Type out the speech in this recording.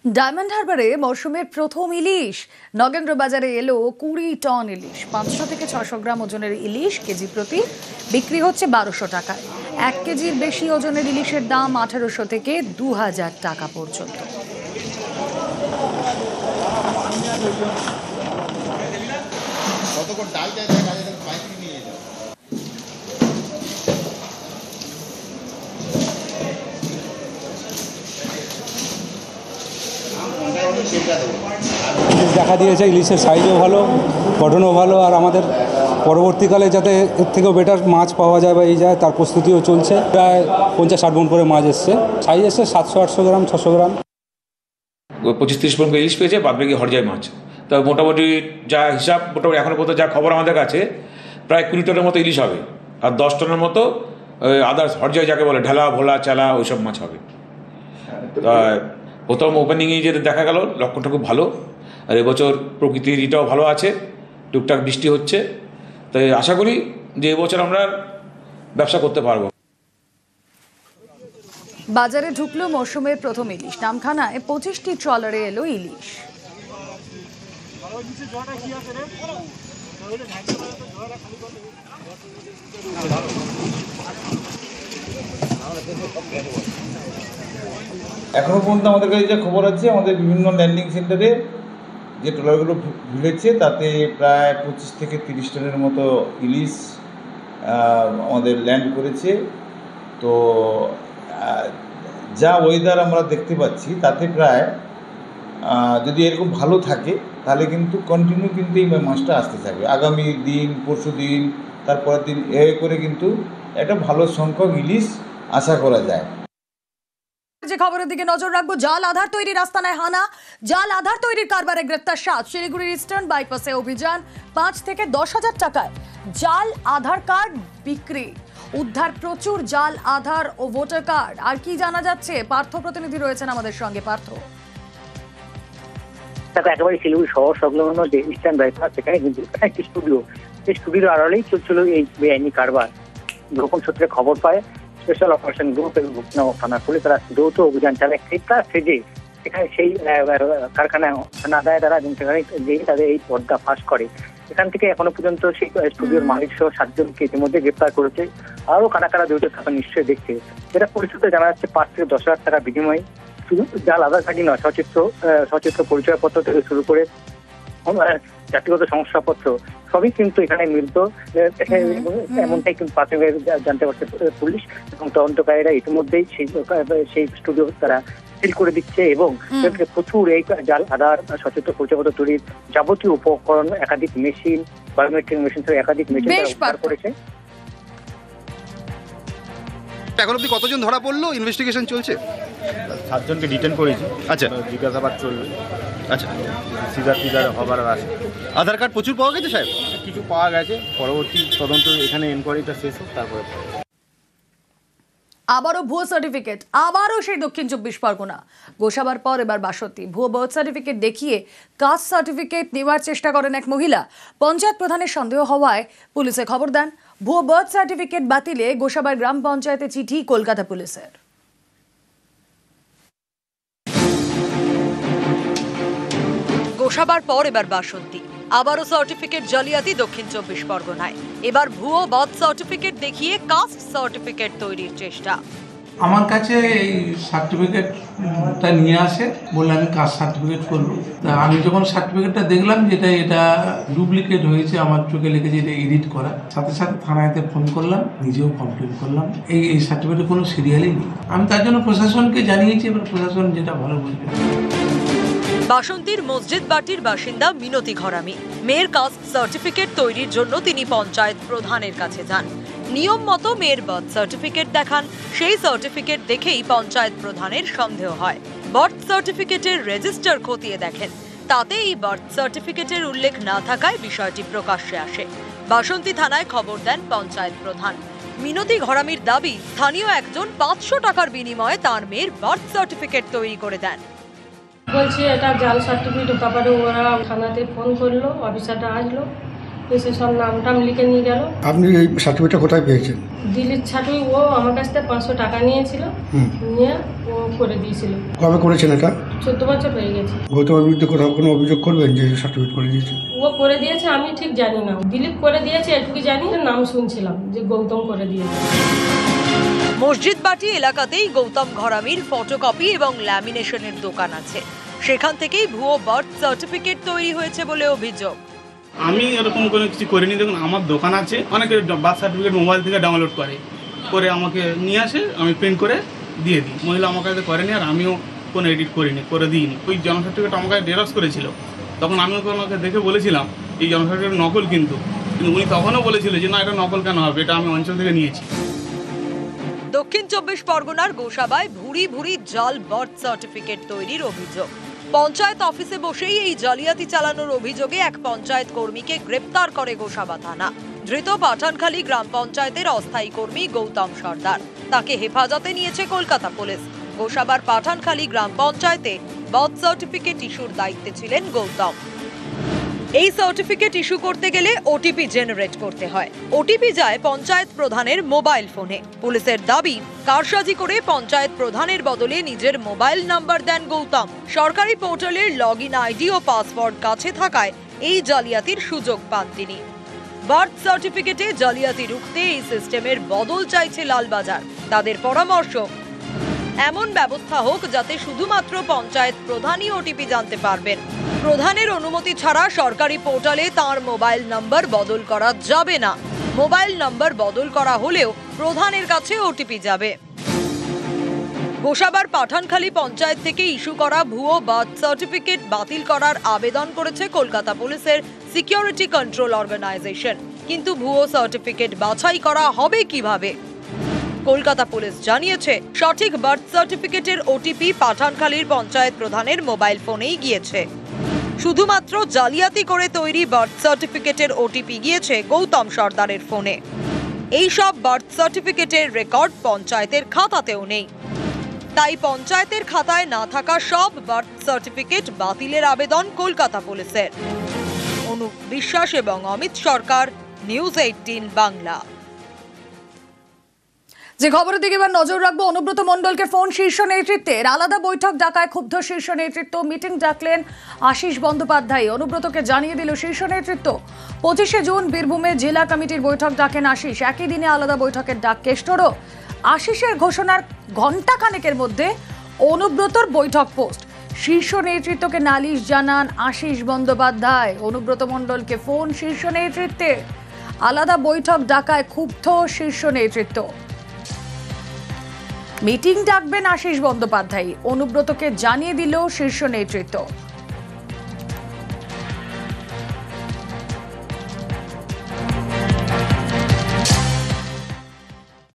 Diamond হারবারে মরশুমের প্রথম ইলিশ নগেন্দ্র বাজারে এলো 20 টন ইলিশ। 500 থেকে 600 গ্রাম ওজনের ইলিশ কেজি প্রতি বিক্রি হচ্ছে 1200 টাকায়। 1 কেজির বেশি ওজনের ইলিশের দাম 1800 থেকে 2000 টাকা পর্যন্ত। দেখা দিয়েছে ইলিশের সাইজও ভালো, গঠনও ভালো, আর আমাদের পরবর্তীকালে যাতে এর থেকেও বেটার মাছ পাওয়া যায় বা এই যায় তার প্রস্তুতিও চলছে। প্রায় 50-60 মণ করে মাছ এসছে, সাইজ এসছে 700-800 গ্রাম, 600 গ্রাম। 25-30 মণ করে ইলিশ পেয়েছে, বাদ বাকি হরজাই মাছ। তো মোটামুটি যা হিসাব, মোটামুটি এখনও পর্যন্ত যা খবর আমাদের কাছে প্রায় 20 টনের মতো ইলিশ হবে, আর 10 টনের মতো আদার্স হরজাই যাকে বলে ঢেলা, ভোলা, চালা ওইসব মাছ হবে। প্রথম ওপেনিংয়ে যে দেখা গেল লক্ষণটা খুব ভালো, আর এবছর প্রকৃতির এটাও ভালো আছে, টুকটাক বৃষ্টি হচ্ছে, তাই আশা করি যে এবছর আমরা ব্যবসা করতে পারবো। বাজারে ঢুকলো মরশুমের প্রথম ইলিশ। নামখানায় 25টি ট্রলারে এলো ইলিশ। এখনও পর্যন্ত আমাদের কাছে যে খবর আছে, আমাদের বিভিন্ন ল্যান্ডিং সেন্টারে যে ট্রলারগুলো ভিড়েছে তাতে প্রায় 25 থেকে 30 টনের মতো ইলিশ আমাদের ল্যান্ড করেছে। তো যা ওয়েদার আমরা দেখতে পাচ্ছি তাতে প্রায় যদি এরকম ভালো থাকে তাহলে কিন্তু কন্টিনিউ কিন্তু এই মাছটা আসতে থাকবে। আগামী দিন, পরশু দিন, তারপরের দিন এ করে কিন্তু একটা ভালো সংখ্যক ইলিশ আশা করা যায়। যে খবরের দিকে নজর রাখবো, জাল আধার তৈরির আস্তানায় হানা। জাল আধার তৈরির কারবারে গ্রেপ্তার 7। শিলিগুড়ির ইস্টার্ন বাইপাসে অভিযান। 5 থেকে 10,000 টাকায় জাল আধার কার্ড বিক্রি। উদ্ধার প্রচুর জাল আধার ও ভোটার কার্ড। আর কি জানা যাচ্ছে, পার্থ প্রতিনিধি রয়েছেন আমাদের সঙ্গে। পার্থ, একেবারে শিলিগুড়ি শহর সংলগ্ন যে ইস্টার্ন বাইপাস, সেখানে কিন্তু একটি স্টুডিও, সেই স্টুডিওর আড়ালেই চলছিল এই বেআইনি কারবার। গোপন সূত্রে খবর পায় স্পেশাল অপারেশন গ্রুপ এবং ভুক্তনামক থানার পুলিশ, তারা দ্রুত অভিযান চালায়। ক্রেতা সেজে সেখানে সেই কারখানায় না দেয় তারা, এবং সেখানে গিয়ে তাদের এই পর্দা ফাঁস করে। এখান থেকে এখনো পর্যন্ত সেই স্টুডিওর মালিক সহ 7 জনকে ইতিমধ্যে গ্রেপ্তার করেছে। আরও কারা কারা জড়িত থাকা নিশ্চয়ই দেখছে। এটা পরিস্থিতি জানা যাচ্ছে 5 থেকে 10,000 টাকার বিনিময়ে শুধু জাল আধার কার্ডই নয়, সচিত্র পরিচয়পত্র থেকে শুরু করে জাতিগত শংসাপত্র সবই কিন্তু এখানে মিলত। এমনটাই কিন্তু প্রাথমিক জানতে পারছে পুলিশ, এবং তদন্তকারীরা ইতিমধ্যেই সেই স্টুডিও তারা সিল করে দিচ্ছে, এবং প্রচুর এই জাল আধার সচিত্র পরিচয়পত্র তৈরির যাবতীয় উপকরণ, একাধিক মেশিন, বায়োমেট্রিক মেশিন সহ একাধিক মেশিন উদ্ধার করেছে। এখন অব্দি কতজন ধরা পড়লো? ইনভেস্টিগেশন চলছে, 7 জনকে ডিটেন করেছি। আচ্ছা, জিজ্ঞাসাবাদ চলবে। আচ্ছা, সিজার হবার আছে। আধার কার্ড প্রচুর পাওয়া গেছে সাহেব? কিছু পাওয়া গেছে, পরবর্তী তদন্ত এখানে এনকোয়ারিটা শেষ হোক, তারপরে। আবারও ভুয়ো সার্টিফিকেট, আবারও সেই দক্ষিণ 24 পরগনা। গোসাবার পর এবার বাসন্তী। ভুয়ো বার্থ সার্টিফিকেট দেখিয়ে কাস্ট সার্টিফিকেট নেওয়ার চেষ্টা করেন এক মহিলা। পঞ্চায়েত প্রধানের সন্দেহ হওয়ায় পুলিশে খবর দেন। ভুয়ো বার্থ সার্টিফিকেট বাতিলে গোসাবার গ্রাম পঞ্চায়েতে চিঠি কলকাতা পুলিশের। গোসাবার পর এবার বাসন্তী। আবারও সার্টিফিকেট জালিয়াতি দক্ষিণ 24 পরগনায়। এবার ভুয়ো বার্থ সার্টিফিকেট দেখিয়ে কাস্ট সার্টিফিকেট তৈরির চেষ্টা। আমার কাছে এই সার্টিফিকেটটা নিয়ে আসে, বললে আমি কাস্ট সার্টিফিকেট করবো। তা আমি যখন সার্টিফিকেটটা দেখলাম যেটা এটা ডুপ্লিকেট হয়েছে, আমার চোখে লেগেছে এটা এডিট করা, সাথে সাথে থানাতে ফোন করলাম, নিজেও কমপ্লেন করলাম। এই সার্টিফিকেটের কোনো সিরিয়ালই নেই। আমি তার জন্য প্রশাসনকে জানিয়েছি, এবার প্রশাসন যেটা ভালো বুঝবে। বাসন্তীর মসজিদ বাটির বাসিন্দা মিনতি ঘরামি। মেয়ের কাস্ট সার্টিফিকেট তৈরির জন্য তিনি পঞ্চায়েত প্রধানের কাছে যান। নিয়ম মতো মেয়ের বার্থ সার্টিফিকেট দেখান। সেই সার্টিফিকেট দেখেই পঞ্চায়েত প্রধানের সন্দেহ হয়। বার্থ সার্টিফিকেটের রেজিস্টার খতিয়ে দেখেন, তাতে এই বার্থ সার্টিফিকেটের উল্লেখ না থাকায় বিষয়টি প্রকাশ্যে আসে। বাসন্তী থানায় খবর দেন পঞ্চায়েত প্রধান। মিনতি ঘরামির দাবি, স্থানীয় একজন 500 টাকার বিনিময়ে তার মেয়ের বার্থ সার্টিফিকেট তৈরি করে দেন। বলছি এটা জাল সার্টিফিকেট, তারপরে ওরা থানাতে ফোন করলো, অফিসারটা আসলো, এসে সব নামটাম লিখে নিয়ে গেল। আপনি এই সার্টিফিকেটটা কোথায় পেয়েছেন? দিল্লির ছাটুই, ও আমার কাছ থেকে 500 টাকা নিয়েছিল, নিয়ে ও করে দিয়েছিল। কবে করেছেন এটা? 14 বছর হয়ে গেছে। গৌতমের বিরুদ্ধে কোনো অভিযোগ করবেন যে সার্টিফিকেট করে দিয়েছে? ও করে দিয়েছে আমি ঠিক জানি না, দিলীপ করে দিয়েছে এটুকু জানি, নাম শুনছিলাম যে গৌতম করে দিয়েছে। মসজিদ বাটি এলাকাতেই গৌতম ঘরামির ফটোকপি এবং ল্যামিনেশনের দোকান আছে। সেখান থেকেই ভুয়ো বার্থ সার্টিফিকেট তৈরি হয়েছে বলে অভিযোগ। আমি এরকম কোনো কিছু করিনি। দেখুন, আমার দোকান আছে, অনেকে বার্থ সার্টিফিকেট মোবাইল থেকে ডাউনলোড করে আমাকে নিয়ে আসে, আমি প্রিন্ট করে দিয়ে দিই। মহিলা আমার কাছে করেনি, আর আমিও কোনো এডিট করিনি, করে দিইনি। ওই জন্ম সার্টিফিকেট আমার কাছে জেরক্স করেছিল, তখন আমি ওনাকে দেখে বলেছিলাম এই জন্ম সার্টিফিকেট নকল, কিন্তু উনি তখনও বলেছিল যে না, এটা নকল কেন হবে, এটা আমি অঞ্চল থেকে নিয়েছি। দক্ষিণ 24 পরগনার গোসাবায় ভুরি ভুরি জাল বার্থ সার্টিফিকেট তৈরির অভিযোগ। পঞ্চায়েত অফিসে বসেই এই জালিয়াতি চালানোর অভিযোগে এক পঞ্চায়েত কর্মীকে গ্রেপ্তার করে গোসাবা থানা। ধৃত পাঠানখালী গ্রাম পঞ্চায়েতের অস্থায়ী কর্মী গৌতম সর্দার। তাকে হেফাজতে নিয়েছে কলকাতা পুলিশ। গোসাবার পাঠানখালী গ্রাম পঞ্চায়েতে বার্থ সার্টিফিকেট ইস্যুর দায়িত্বে ছিলেন গৌতম। এই সার্টিফিকেট ইস্যু করতে গেলে ওটিপি জেনারেট করতে হয়। ওটিপি যায় পঞ্চায়েত প্রধানের মোবাইল ফোনে। পুলিশের দাবি, কারসাজি করে পঞ্চায়েত প্রধানের বদলে নিজের মোবাইল নাম্বার দেন গৌতম। সরকারি পোর্টালের লগইন আইডি ও পাসওয়ার্ড কাছে থাকায় এই জালিয়াতির সুযোগ পান তিনি। বার্থ সার্টিফিকেটে জালিয়াতি রুখতে এই সিস্টেমের বদল চাইছে লালবাজার। তাদের পরামর্শ, এমন ব্যবস্থা হোক যাতে শুধুমাত্র পঞ্চায়েত প্রধানই ওটিপি জানতে পারবেন। প্রধানের অনুমতি ছাড়া সরকারি পোর্টালে তার মোবাইল নাম্বার বদল করা যাবে না। মোবাইল নাম্বার বদল করা হলেও প্রধানের কাছে ওটিপি যাবে। গোসাবার পাঠানখালী পঞ্চায়েত থেকে ইস্যু করা ভুয়ো বার্থ সার্টিফিকেট বাতিল করার আবেদন করেছে কলকাতা পুলিশের সিকিউরিটি কন্ট্রোল অর্গানাইজেশন। কিন্তু ভুয়ো সার্টিফিকেট বাছাই করা হবে কিভাবে? কলকাতা পুলিশ জানিয়েছে, সঠিক বার্থ সার্টিফিকেটের ওটিপি পাঠানখালীর পঞ্চায়েত প্রধানের মোবাইল ফোনেই গিয়েছে। শুধুমাত্র জালিয়াতি করে তৈরি বার্থ সার্টিফিকেটের ওটিপি গিয়েছে গৌতম সর্দারের ফোনে। এই সব বার্থ সার্টিফিকেটের রেকর্ড পঞ্চায়েতের খাতাতেও নেই। তাই পঞ্চায়েতের খাতায় না থাকা সব বার্থ সার্টিফিকেট বাতিলের আবেদন কলকাতা পুলিশের। অনুপ বিশ্বাস এবং অমিত সরকার, নিউজ 18 বাংলা। যে খবরের দিকে এবার নজর রাখবো, অনুব্রত মণ্ডলকে ফোন শীর্ষ নেতৃত্বের আলাদা বৈঠক ডাকায় ক্ষুব্ধ শীর্ষ নেতৃত্ব। মিটিং ডাকলেন আশিস বন্দ্যোপাধ্যায়। অনুব্রতকে জানিয়ে দিল শীর্ষ নেতৃত্ব। 25শে জুন বীরভূমে জেলা কমিটির বৈঠক ডাকেন আশিস। একই দিনে আলাদা বৈঠকের ডাক কেষ্টরও। আশিসের ঘোষণার ঘণ্টাখানেকের মধ্যে অনুব্রতর বৈঠক পোস্ট। শীর্ষ নেতৃত্বকে নালিশ জানান আশিস বন্দ্যোপাধ্যায়। অনুব্রত মণ্ডলকে ফোন শীর্ষ নেতৃত্বে। আলাদা বৈঠক ডাকায় ক্ষুব্ধ শীর্ষ নেতৃত্ব। মিটিং ডাকবেন আশিস বন্দ্যোপাধ্যায়, অনুব্রতকে জানিয়ে দিল শীর্ষ নেতৃত্ব।